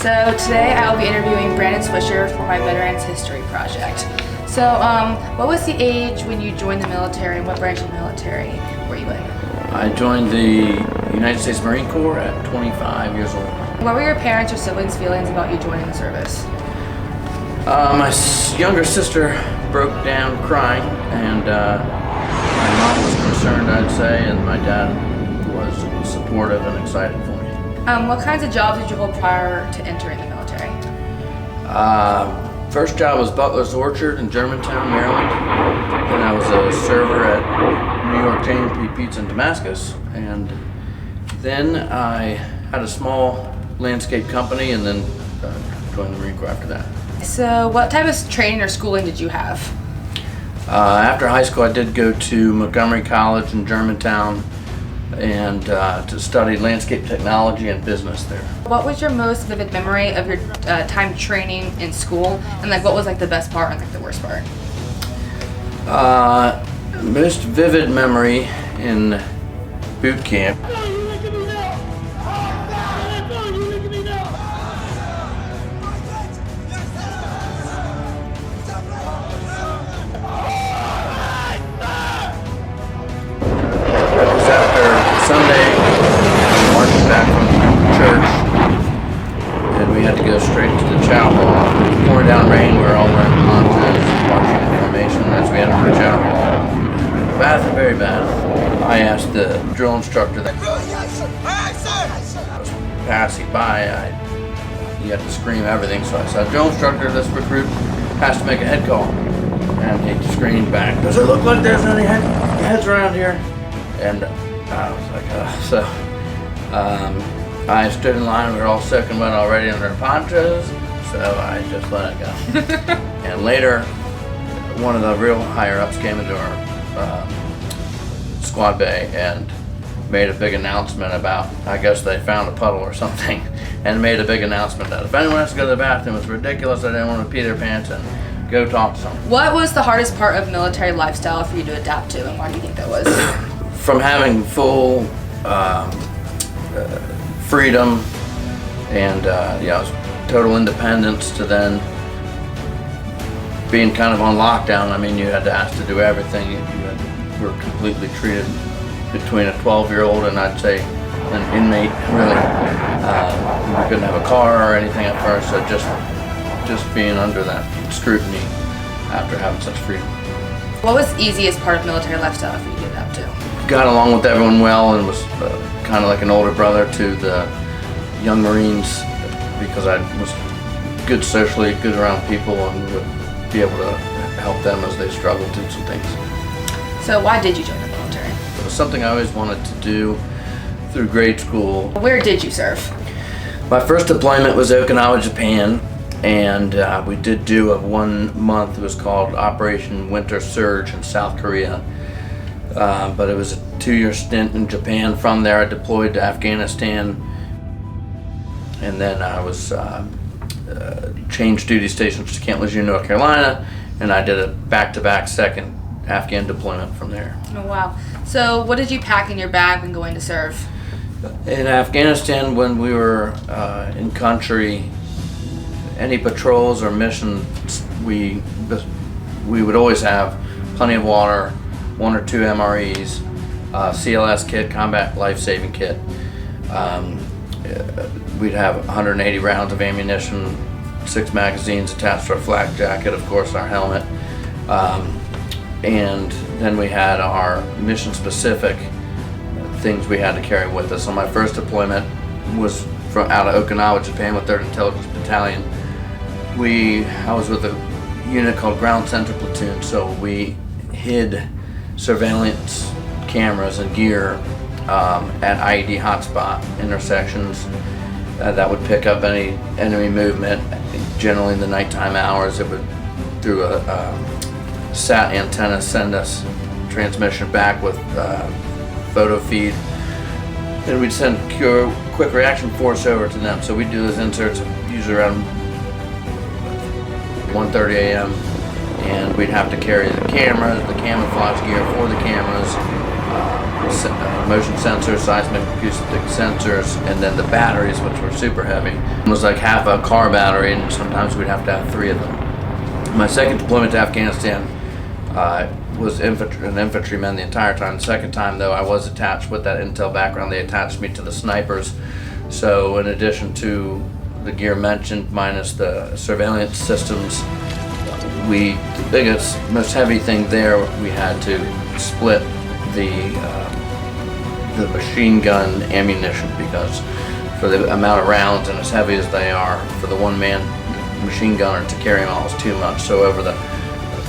So today I will be interviewing Brandon Swisher for my Veterans History Project. So what was the age when you joined the military and what branch of the military were you in? I joined the United States Marine Corps at 25 years old. What were your parents or siblings' feelings about you joining the service? My younger sister broke down crying, and my mom was concerned, I'd say, and my dad was supportive and excited for me. What kinds of jobs did you hold prior to entering the military? First job was Butler's Orchard in Germantown, Maryland. Then I was a server at New York J&P Pizza in Damascus, and then I had a small landscape company, and then joined the Marine Corps after that. So what type of training or schooling did you have? After high school, I did go to Montgomery College in Germantown and to study landscape technology and business there. What was your most vivid memory of your time training in school, and what was the best part and the worst part? Most vivid memory in boot camp. Sunday, marching back from church, and we had to go straight to the chow hall. It was pouring down rain, we were all wearing ponchos, marching in formation as we entered the chow hall. Bad, very bad. I asked the drill instructor that was passing by, he had to scream everything, so I said, drill instructor, this recruit has to make a head call. And he screamed back, does it look like there's any heads around here? And I was like, I stood in line, we were all soaking wet already under the ponchos, so I just let it go. And later, one of the real higher ups came into our squad bay and made a big announcement about, I guess they found a puddle or something, and made a big announcement that if anyone has to go to the bathroom, it's ridiculous, I didn't want to pee their pants, and go talk to someone. What was the hardest part of military lifestyle for you to adapt to, and why do you think that was? From having full freedom and total independence to then being kind of on lockdown. I mean, you had to ask to do everything. You were completely treated between a 12-year-old and I'd say an inmate, really. We couldn't have a car or anything at first, so just being under that scrutiny after having such freedom. What was the easiest part of military lifestyle for you to adapt to? Got along with everyone well and was kind of like an older brother to the young Marines because I was good socially, good around people, and would be able to help them as they struggled through some things. So why did you join the military? It was something I always wanted to do through grade school. Where did you serve? My first deployment was Okinawa, Japan, and we did do a 1 month, it was called Operation Winter Surge in South Korea. But it was a 2-year stint in Japan. From there I deployed to Afghanistan, and then I was changed duty stations to Camp Lejeune, North Carolina, and I did a back-to-back second Afghan deployment from there. Oh wow. So what did you pack in your bag when going to serve? In Afghanistan, when we were in country, any patrols or missions, we would always have plenty of water, 1 or 2 MREs, CLS kit, combat life-saving kit. We'd have 180 rounds of ammunition, 6 magazines attached to our flak jacket, of course our helmet, and then we had our mission-specific things we had to carry with us. So my first deployment was out of Okinawa, Japan, with 3rd Intelligence Battalion. I was with a unit called Ground Center Platoon, so we hid surveillance cameras and gear at IED hotspot intersections that would pick up any enemy movement. Generally in the nighttime hours, it would, through a sat antenna, send us transmission back with photo feed. Then we'd send quick reaction force over to them. So we'd do those inserts usually around 1:30 a.m. and we'd have to carry the cameras, the camouflage gear for the cameras, motion sensors, seismic acoustic sensors, and then the batteries, which were super heavy. It was like half a car battery, and sometimes we'd have to have 3 of them. My second deployment to Afghanistan was an infantryman the entire time. The second time, though, I was attached with that intel background. They attached me to the snipers. So in addition to the gear mentioned, minus the surveillance systems, the biggest, most heavy thing there, we had to split the machine gun ammunition, because for the amount of rounds and as heavy as they are, for the one-man machine gunner to carry them all is too much. So over the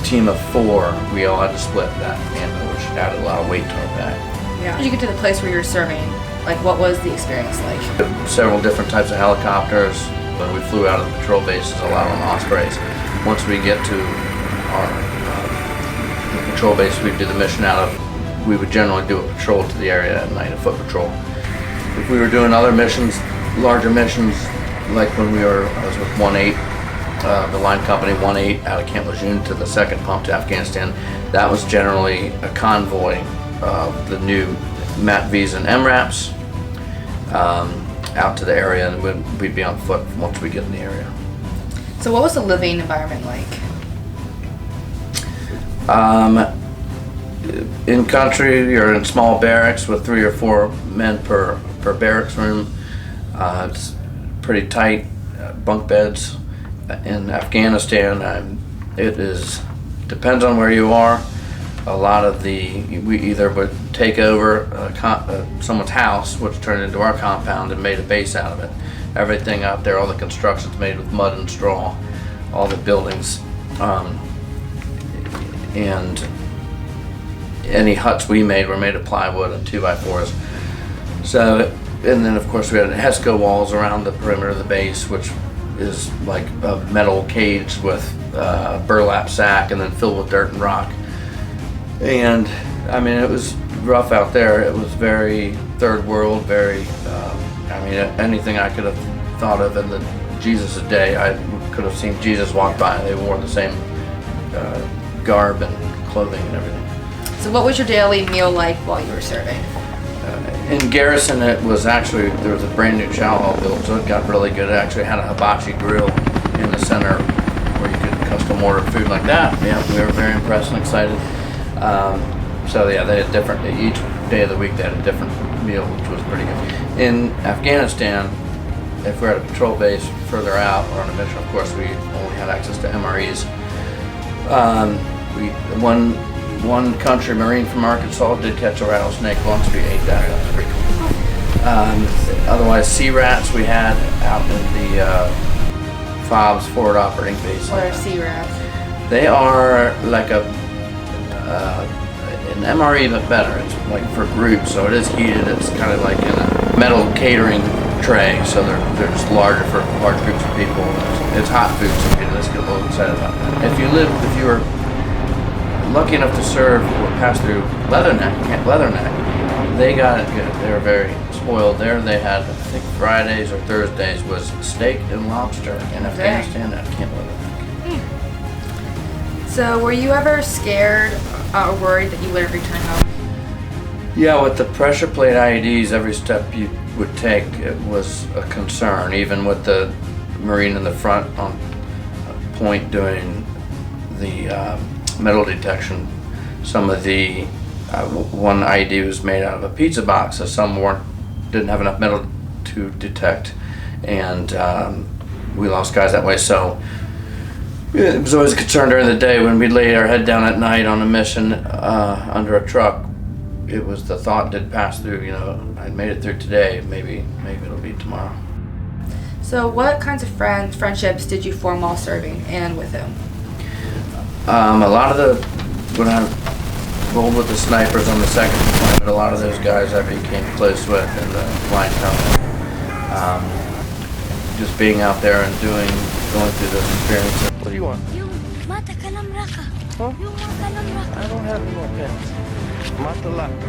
team of 4, we all had to split that ammo, which added a lot of weight to our bag. Yeah. How did you get to the place where you were serving? Like, what was the experience like? Several different types of helicopters. When we flew out of the patrol bases, a lot of them Ospreys. Once we get to our the patrol base we'd do the mission out of, we would generally do a patrol to the area at night, a foot patrol. If we were doing other missions, larger missions, like when I was with 1-8, the line company 1-8 out of Camp Lejeune to the second pump to Afghanistan, that was generally a convoy of the new MATVs and MRAPs out to the area, and we'd be on foot once we get in the area. So what was the living environment like? In country, you're in small barracks with 3 or 4 men per barracks room. It's pretty tight, bunk beds. In Afghanistan, depends on where you are. A lot of we either would take over someone's house, which turned into our compound and made a base out of it. Everything out there, all the construction's made with mud and straw, all the buildings, and any huts we made were made of plywood and 2x4s. So, and then of course we had HESCO walls around the perimeter of the base, which is like a metal cage with a burlap sack and then filled with dirt and rock. And I mean, it was rough out there. It was very third world, very, anything I could have thought of in the Jesus' day, I could have seen Jesus walk by. They wore the same garb and clothing and everything. So what was your daily meal like while you were serving? In garrison, there was a brand new chow hall built, so it got really good. It actually had a hibachi grill in the center where you could custom order food like that. Yeah, we were very impressed and excited. So yeah, they had each day of the week they had a different meal, which was pretty good. In Afghanistan, if we're at a patrol base further out or on a mission, of course, we only had access to MREs. One country Marine from Arkansas did catch a rattlesnake once. We ate that. That was pretty cool. Otherwise, sea rats we had out in the FOBs, forward operating base. What are sea rats? They are like an MRE but better. It's like for groups, so it is heated. It's kind of like in a metal catering tray, so they're just larger for large groups of people. It's hot food, so let's get a little excited about that. If you were lucky enough to serve or pass through Camp Leatherneck, they got it good. They were very spoiled there. They had, I think, Fridays or Thursdays was steak and lobster in Afghanistan at Camp Leatherneck. So were you ever scared or worried that you wouldn't return home? Yeah, with the pressure plate IEDs, every step you would take, it was a concern. Even with the Marine in the front on point doing the metal detection, some of the one IED was made out of a pizza box, so some didn't have enough metal to detect, and we lost guys that way. So it was always a concern during the day when we laid our head down at night on a mission under a truck. It was the thought did pass through, I made it through today, maybe it'll be tomorrow. So what kinds of friendships did you form while serving, and with whom? A lot of when I rolled with the snipers on the second deployment, a lot of those guys I became close with in the line company. Just being out there and going through those experiences. What do you want? Yung mata kalamraka. Huh? Yung mga kalamraka. I don't have any more pens. Matalaka.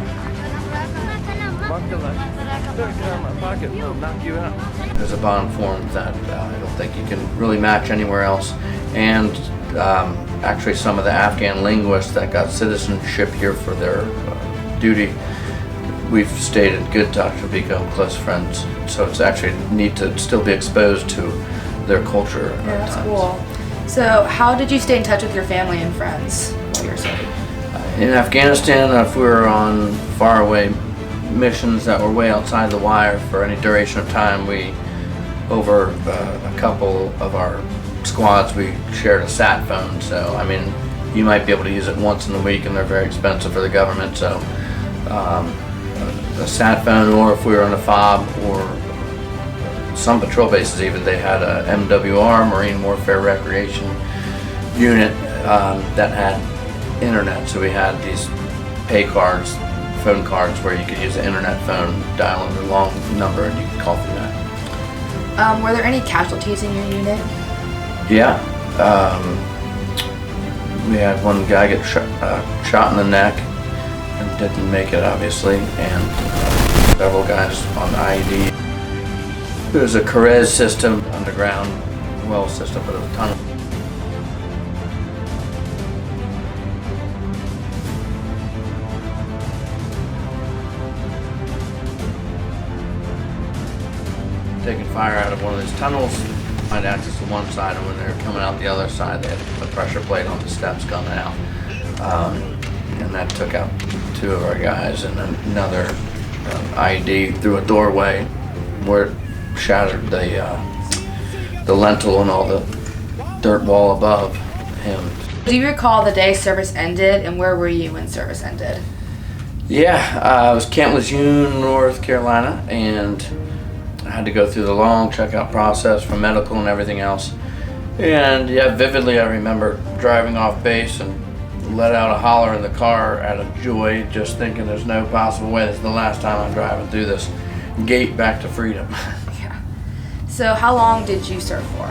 Matalaka. Don't get out of my pocket. I'll knock you out. There's a bond formed that I don't think you can really match anywhere else. And actually some of the Afghan linguists that got citizenship here for their duty, we've stayed in good touch and become close friends. So it's actually neat to still be exposed to their culture. Yeah, that's cool. So how did you stay in touch with your family and friends while you were serving? In Afghanistan, if we were on faraway missions that were way outside the wire for any duration of time, over a couple of our squads, we shared a sat phone. So, I mean, you might be able to use it once in a week, and they're very expensive for the government. So, a sat phone, or if we were on a fob, or some patrol bases even, they had a MWR, Marine Warfare Recreation Unit, that had internet. So we had these pay cards, phone cards, where you could use an internet phone, dial in the long number, and you could call through that. Were there any casualties in your unit? Yeah. We had one guy get shot in the neck and didn't make it, obviously, and several guys on the IED. There was a Carez system, underground well system, but it was a tunnel. Taking fire out of one of these tunnels, find access to one side, and when they were coming out the other side, they had a pressure plate on the steps coming out. And that took out 2 of our guys, and then another IED through a doorway where it shattered the lintel and all the dirt wall above him. Do you recall the day service ended, and where were you when service ended? Yeah, it was Camp Lejeune, North Carolina, and I had to go through the long checkout process for medical and everything else. And yeah, vividly I remember driving off base and let out a holler in the car out of joy, just thinking there's no possible way this is the last time I'm driving through this gate back to freedom. Yeah. So how long did you serve for?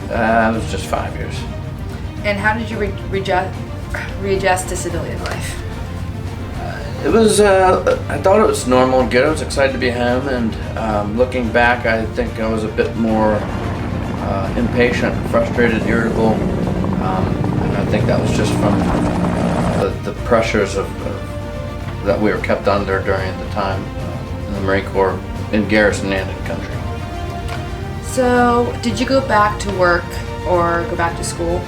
It was just 5 years. And how did you readjust to civilian life? It was, I thought it was normal and good. I was excited to be home, and looking back, I think I was a bit more impatient, frustrated, irritable, and I think that was just from the pressures that we were kept under during the time in the Marine Corps, in garrison and in country. So, did you go back to work or go back to school?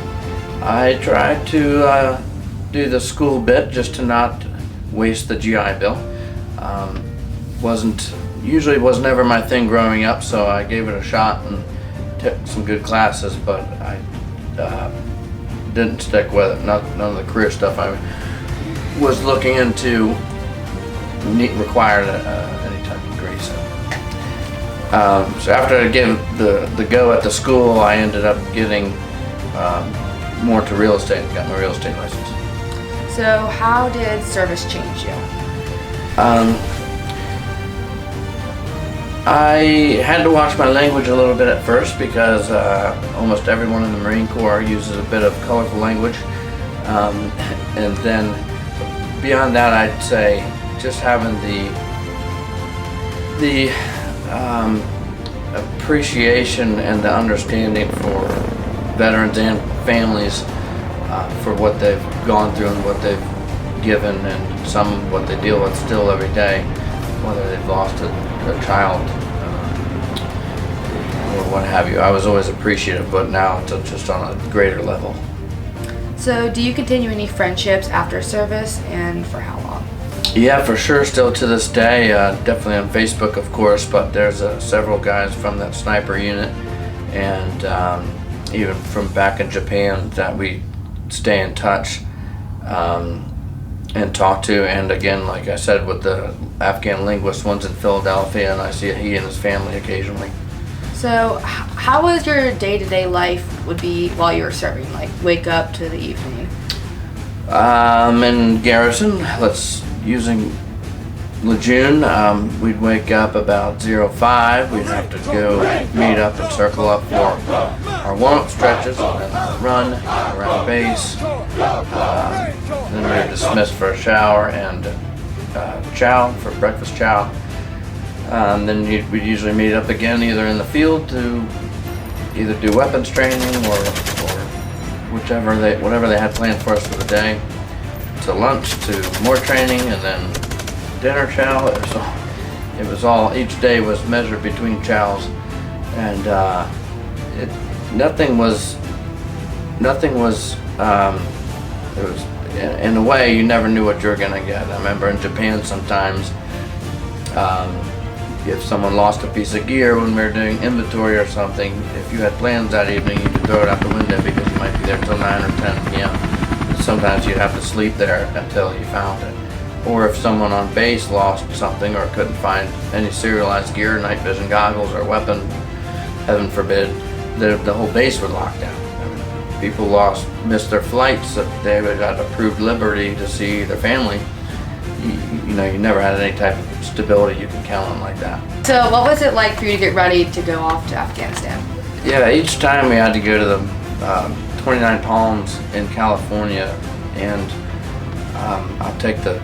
I tried to do the school bit just to not waste the GI Bill. Was never my thing growing up, so I gave it a shot and took some good classes, but I didn't stick with it. None of the career stuff I was looking into required any type of degree. So after I gave the go at the school, I ended up getting more to real estate and got my real estate license. So how did service change you? I had to watch my language a little bit at first because almost everyone in the Marine Corps uses a bit of colorful language. And then beyond that, I'd say just having the appreciation and the understanding for veterans and families for what they've gone through and what they've given, and what they deal with still every day, whether they've lost a child or what have you. I was always appreciative, but now it's just on a greater level. So do you continue any friendships after service, and for how long? Yeah, for sure, still to this day, definitely on Facebook, of course, but there's several guys from that sniper unit, and even from back in Japan that we stay in touch and talk to. And again, like I said, with the Afghan linguist, one's in Philadelphia, and I see he and his family occasionally. So how was your day-to-day life would be while you were serving, like wake up to the evening? In garrison, using Lejeune, we'd wake up about 05. We'd have to go meet up and circle up for our warm-up stretches, and then run around base. Then we were dismissed for a shower and chow, for breakfast chow. Then we'd usually meet up again either in the field to either do weapons training or whatever they had planned for us for the day, to lunch, to more training, and then dinner chow. It was all, each day was measured between chows, and nothing was, it was, in a way, you never knew what you were gonna get. I remember in Japan sometimes, if someone lost a piece of gear when we were doing inventory or something, if you had plans that evening, you could throw it out the window because you might be there till 9 or 10 p.m. Sometimes you'd have to sleep there until you found it. Or if someone on base lost something or couldn't find any serialized gear, night vision goggles, or weapon, heaven forbid, the whole base would lock down. People missed their flights. They got approved liberty to see their family. You never had any type of stability you can count on like that. So what was it like for you to get ready to go off to Afghanistan? Yeah, each time we had to go to the 29 Palms in California, and I'll take the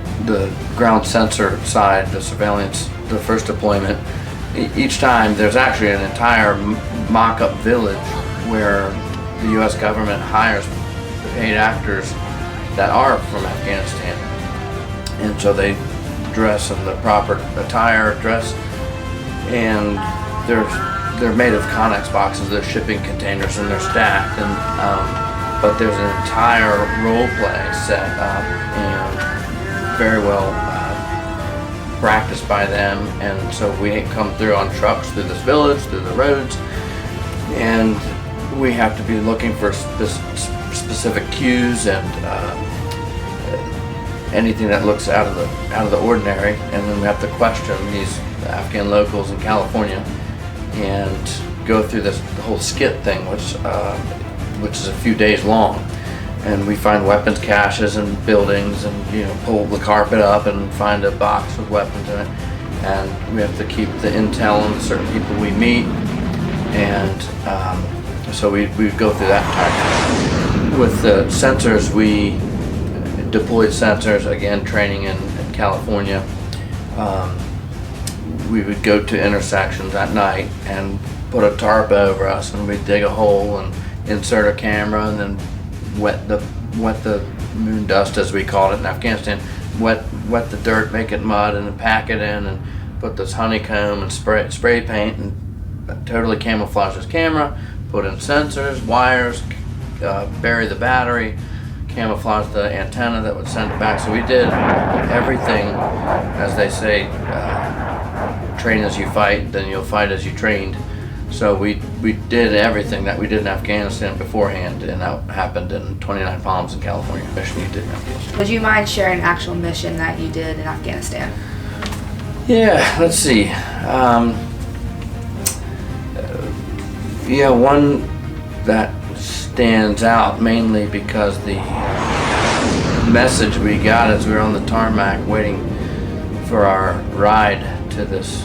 ground sensor side, the surveillance, the first deployment. Each time there's actually an entire mock-up village where the U.S. government hires paid actors that are from Afghanistan. And so they dress in the proper attire, and they're made of Connex boxes, they're shipping containers, and they're stacked. And but there's an entire role play set up and very well practiced by them. And so we come through on trucks through this village, through the roads, and we have to be looking for specific cues and anything that looks out of the ordinary, and then we have to question these Afghan locals in California and go through the whole skit thing, which is a few days long. And we find weapons caches and buildings, and pull the carpet up and find a box with weapons in it. And we have to keep the intel on certain people we meet, and so we go through that entire. With the sensors, we deployed sensors, again training in California. We would go to intersections at night and put a tarp over us, and we'd dig a hole and insert a camera, and then wet the moon dust, as we called it in Afghanistan, wet the dirt, make it mud, and then pack it in and put this honeycomb and spray paint and totally camouflage this camera, put in sensors, wires, bury the battery, camouflage the antenna that would send it back. So we did everything, as they say, train as you fight, then you'll fight as you trained. So we did everything that we did in Afghanistan beforehand, and that happened in 29 Palms in California. Mission you did in Afghanistan. Would you mind sharing an actual mission that you did in Afghanistan? Yeah, let's see. One that stands out mainly because the message we got as we were on the tarmac waiting for our ride to this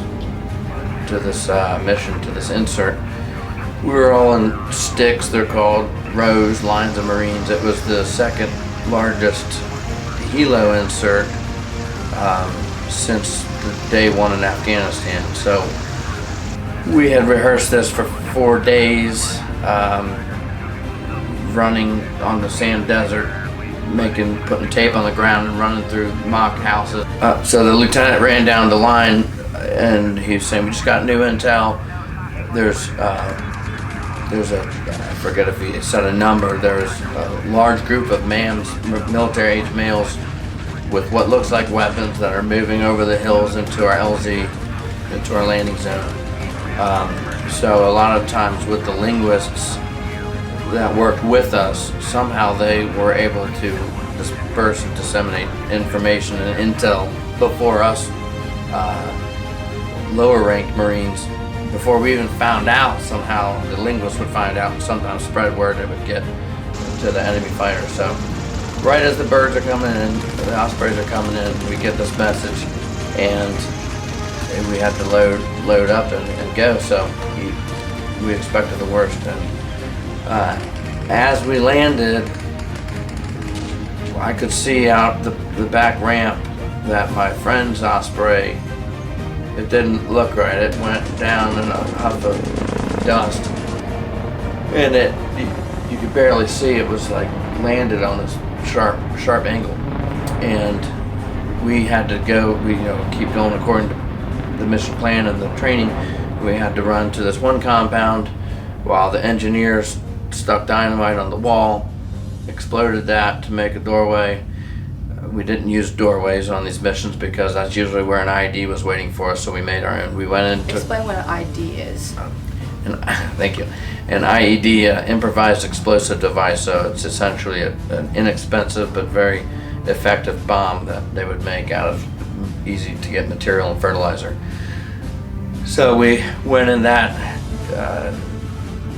mission, to this insert. We were all in sticks, they're called, rows, lines of Marines. It was the second largest helo insert since the day one in Afghanistan. So we had rehearsed this for 4 days, running on the sand desert, putting tape on the ground and running through mock houses. So the lieutenant ran down the line, and he was saying, "We just got new intel. There's I forget if he said a number. There's a large group of military-age males with what looks like weapons that are moving over the hills into our LZ, into our landing zone." So a lot of times with the linguists that worked with us, somehow they were able to disperse and disseminate information and intel before us lower ranked Marines, before we even found out. Somehow the linguists would find out and sometimes spread word it would get to the enemy fighter. So right as the birds are coming in, the ospreys are coming in, we get this message, and we had to load up and go. So we expected the worst. And as we landed, I could see out the back ramp that my friend's osprey, it didn't look right. It went down in a huff of dust, and you could barely see. It was like landed on this sharp angle, and we had to go, keep going according to the mission plan and the training. We had to run to this one compound while the engineers stuck dynamite on the wall, exploded that to make a doorway. We didn't use doorways on these missions because that's usually where an IED was waiting for us, so we made our own. We went into... Explain what an ID is. Thank you. An IED, improvised explosive device, so it's essentially an inexpensive but very effective bomb that they would make out of easy to get material and fertilizer. So we went in that,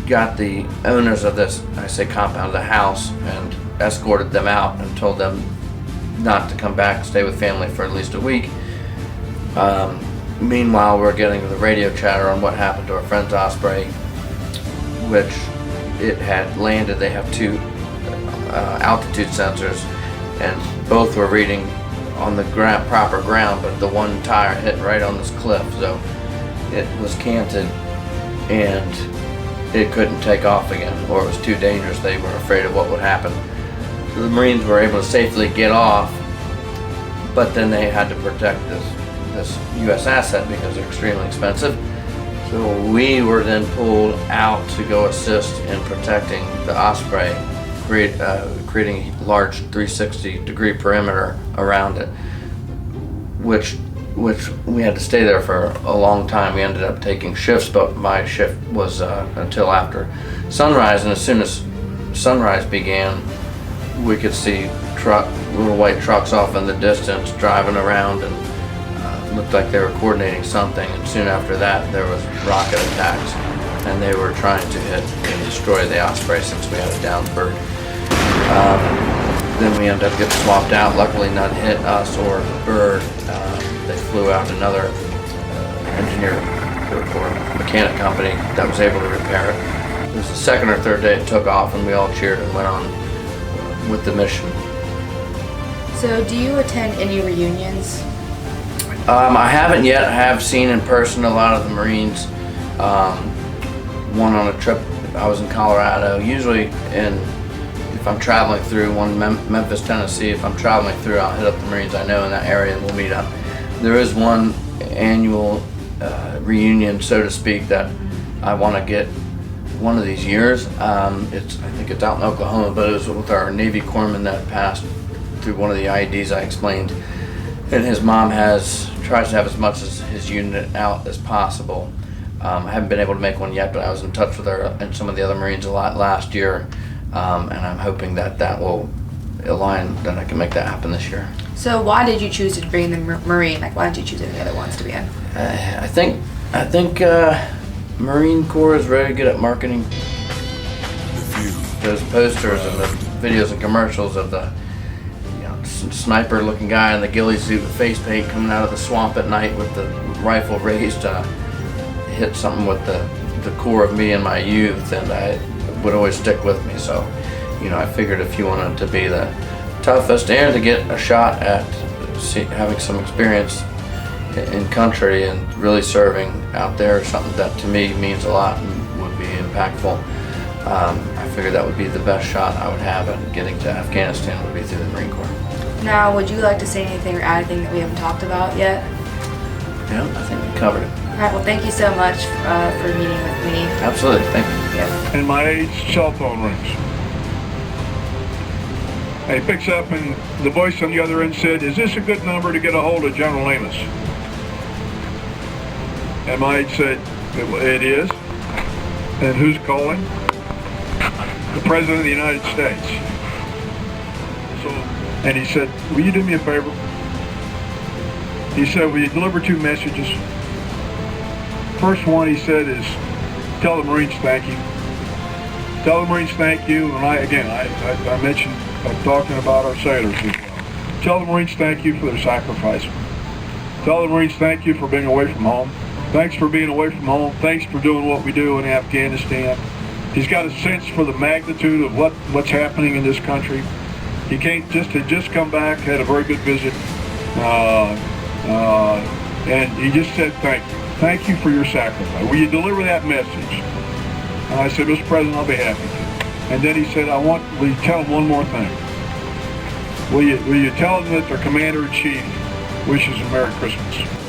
got the owners of this, I say compound, the house, and escorted them out and told them not to come back and stay with family for at least a week. Meanwhile, we're getting the radio chatter on what happened to our friend's Osprey, which it had landed. They have two altitude sensors, and both were reading on the proper ground, but the one tire hit right on this cliff, so it was canted and it couldn't take off again, or it was too dangerous. They were afraid of what would happen. So the Marines were able to safely get off, but then they had to protect this U.S. asset because they're extremely expensive. So we were then pulled out to go assist in protecting the Osprey, creating a large 360-degree perimeter around it, which we had to stay there for a long time. We ended up taking shifts, but my shift was until after sunrise, and as soon as sunrise began, we could see little white trucks off in the distance driving around, and looked like they were coordinating something. And soon after that, there was rocket attacks, and they were trying to hit and destroy the Osprey since we had a downed bird. Then we ended up getting swapped out. Luckily, none hit us or the bird. They flew out another engineer or mechanic company that was able to repair it. It was the second or third day it took off, and we all cheered and went on with the mission. So do you attend any reunions? I haven't yet. I have seen in person a lot of the Marines. One on a trip, I was in Colorado. Usually if I'm traveling through Memphis, Tennessee, if I'm traveling through, I'll hit up the Marines I know in that area and we'll meet up. There is one annual reunion, so to speak, that I want to get one of these years. I think it's out in Oklahoma, but it was with our Navy corpsman that passed through one of the IEDs I explained. And his mom tries to have as much as his unit out as possible. I haven't been able to make one yet, but I was in touch with her and some of the other Marines a lot last year, and I'm hoping that will align, that I can make that happen this year. So why did you choose to bring the Marine? Like, why didn't you choose any other ones to be in? I think Marine Corps is very good at marketing. Those posters and the videos and commercials of the sniper-looking guy in the ghillie suit with face paint coming out of the swamp at night with the rifle raised hit something with the core of me in my youth, and I would always stick with me. So, I figured if you wanted to be the toughest and to get a shot at having some experience in country and really serving out there, something that to me means a lot and would be impactful, I figured that would be the best shot I would have at getting to Afghanistan would be through the Marine Corps. Now, would you like to say anything or add anything that we haven't talked about yet? Yeah, I think we covered it. All right, well, thank you so much for meeting with me. Absolutely, thank you. Yeah. And my age, cell phone rings. And he picks up and the voice on the other end said, "Is this a good number to get a hold of General Amos?" And my age said, "It is." "And who's calling?" "The President of the United States." And he said, "Will you do me a favor?" He said, "Will you deliver two messages?" First one, he said, is tell the Marines thank you. Tell the Marines thank you. And I mentioned talking about our sailors as well. Tell the Marines thank you for their sacrifice. Tell the Marines thank you for being away from home. Thanks for being away from home. Thanks for doing what we do in Afghanistan. He's got a sense for the magnitude of what's happening in this country. He had just come back, had a very good visit, and he just said thank you. Thank you for your sacrifice. Will you deliver that message? And I said, "Mr. President, I'll be happy to." And then he said, will you tell them one more thing? Will you tell them that their commander-in-chief wishes a Merry Christmas.